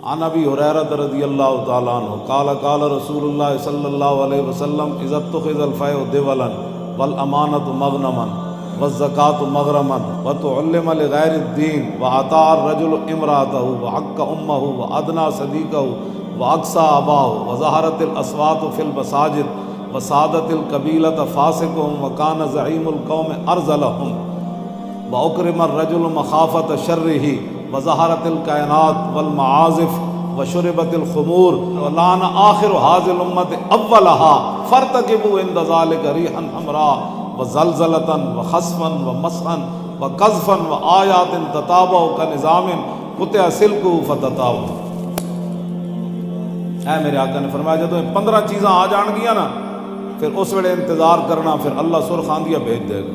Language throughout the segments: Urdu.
عن ابی ہریرہ رضی اللہ تعالیٰ عنہ قال قال رسول اللہ صلی اللہ علیہ وسلم اذا اتخذ الفیء دولا والامانۃ مغنما والزکاة مغرما وتعلم لغیر الدین واطاع الرجل امرأته وحق امہ وادنى صدیقہ واقصى اباہ وظہرت الاصوات فی المساجد وسادت القبیلۃ فاسقهم وکان زعیم القوم ارذلهم واکرم الرجل مخافۃ شرہ وظہرت الکائنات والمعازف وشربت الخمور ولعن آخر هذه الامة اولها فارتكبوا عند ذلك ريحا حمراء وزلزلة وخسفا ومسخا وقذفا وآيات تتابع كنظام قطع سلكه فتتابع۔ اے میرے آقا نے فرمایا جب 15 چیزاں آ جان گیا نا پھر اس ویلے انتظار کرنا، پھر اللہ سرخ آندیاں بھیج دے گا،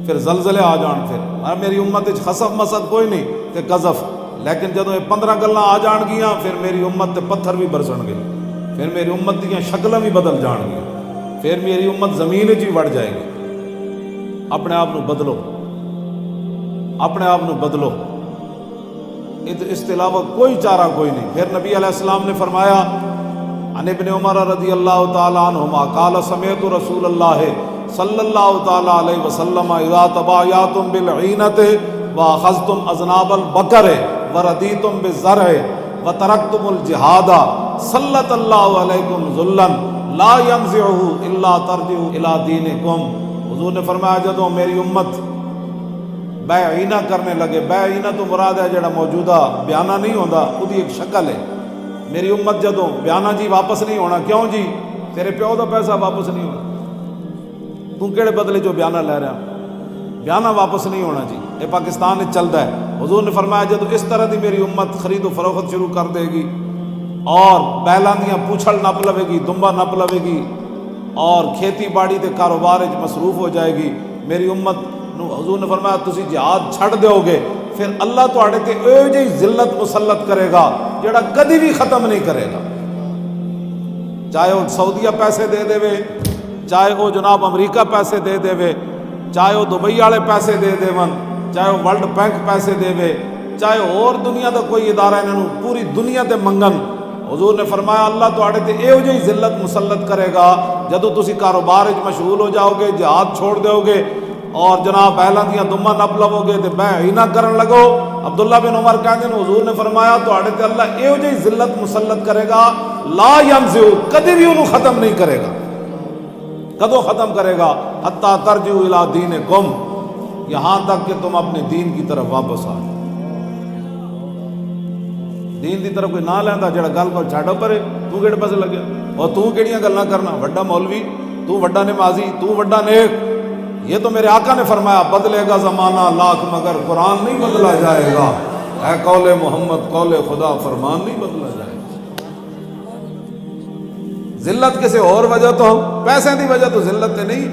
پھر زلزلے آ جان، پھر میری امت خسف مسد کوئی نہیں تے قذف، لیکن جدو یہ 15 گلاں آ جان گیاں پھر میری امت تے پتھر بھی برسن گے، پھر میری امت دیاں شکلاں بھی بدل جان گیا، پھر میری امت زمین وچ وڑ جائے گی۔ اپنے آپ نو بدلو، اپنے آپ نو بدلو، اس کے علاوہ کوئی چارہ کوئی نہیں۔ پھر نبی علیہ السلام نے فرمایا عن ابن عمر رضی اللہ تعالی عنہما قال سمعت رسول اللہ صلی اللہ تعالی علیہ وسلم اذا تبایعتم بالعینۃ واخذتم اذناب البقر وردیتم بالزرع وترکتم الجہاد سلط اللہ علیکم ذلا لا ینزعہ الا ترجعوا الی دینکم۔ حضور نے فرمایا جدوں میری امت بیع عینہ کرنے لگے، بیع عینہ تو مراد ہے جڑا موجودہ بیانہ نہیں ہوندا، وہ دی ایک شکل ہے۔ میری امت جدوں بیانہ جی واپس نہیں ہونا، کیوں جی؟ تیرے پیو دا پیسہ واپس نہیں ہونا، تو کیڑے بدلے جو بیانہ لے رہا، بیانہ واپس نہیں ہونا جی، یہ پاکستان میں چلتا ہے۔ حضور نے فرمایا جدوں اس طرح دی میری امت خرید و فروخت شروع کر دے گی اور بیلاں دیاں پوچھل نپ لوے گی، دمبا نپ لوے گی اور کھیتی باڑی دے کاروبار وچ مصروف ہو جائے گی، میری امت نو حضور نے فرمایا تسی جہاد چھڑ دیو گے، پھر اللہ تواڈے تے ایو جہی ذلت مسلط کرے گا جڑا کدی بھی ختم نہیں کرے گا، چاہے وہ سعودیہ پیسے دے دے، چاہے وہ جناب امریکہ پیسے دے دے، چاہے وہ دبئی والے پیسے دے دے، چاہے وہ ورلڈ بینک پیسے دے، چاہے اور دنیا دا کوئی ادارہ انہوں پوری دنیا تے منگن، حضور نے فرمایا اللہ تواڈے تے ایو جہی ذلت مسلط کرے گا جدوں تسی کاروبار وچ مشغول ہو جاؤ گے، جہاد چھوڑ دیو گے اور جناب بیلاں دیاں دماں نپ لو گے تے بیع عینہ کرن لگو۔ عبداللہ بن عمر کہندے نے حضور نے فرمایا تواڈے تے اللہ ایو جہی ذلت مسلط کرے گا لا ینزع، کدی بھی انہوں ختم نہیں کرے گا۔ کدو ختم کرے گا؟ حتی ترجعوا الی دینکم، یہاں تک کہ تم اپنے دین کی طرف واپس آ جاؤ۔ دین دی طرف کوئی نہ لیندا جڑا گل کو چھڈو پرے، تو کیڑے پاسے لگیا اور تو کیڑیاں گلاں کرنا، وڈا مولوی تو، وڈا نمازی تو، وڈا نیک۔ یہ تو میرے آقا نے فرمایا بدلے گا زمانہ لاکھ مگر قرآن نہیں بدلا جائے گا، اے قول محمد قول خدا فرمان نہیں بدلا جائے گا۔ ذلت کسی اور وجہ تو پیسے دی وجہ تو ذلت نہیں،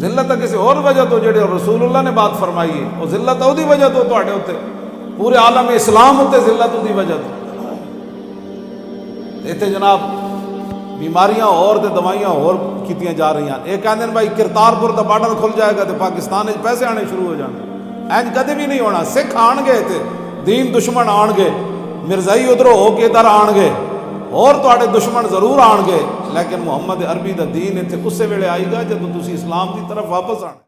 ذلت کسی اور وجہ تو جڑے رسول اللہ نے بات فرمائی ہے، وہ ذلت او دی وجہ تو تواڈے اوتے پورے عالم اسلام ہوتے ذلت دی وجہ تو اتنے جناب بیماریاں اور تے دوائیاں اور کیتیاں جا رہی ہیں۔ ایک کہندے ہیں بھائی کرتارپور دا بارڈر کھل جائے گا تو پاکستان وچ پیسے آنے شروع ہو جانے، اینج کدے بھی نہیں ہونا۔ سکھ آن گے تے دین دشمن آن گے، مرزائی ادھروں ہو کے ادھر آن گے اور تواڈے دشمن ضرور آن گے، لیکن محمد عربی دا دین اتنے اسے ویلے آئے گا جب تسی اسلام دی طرف واپس آنا۔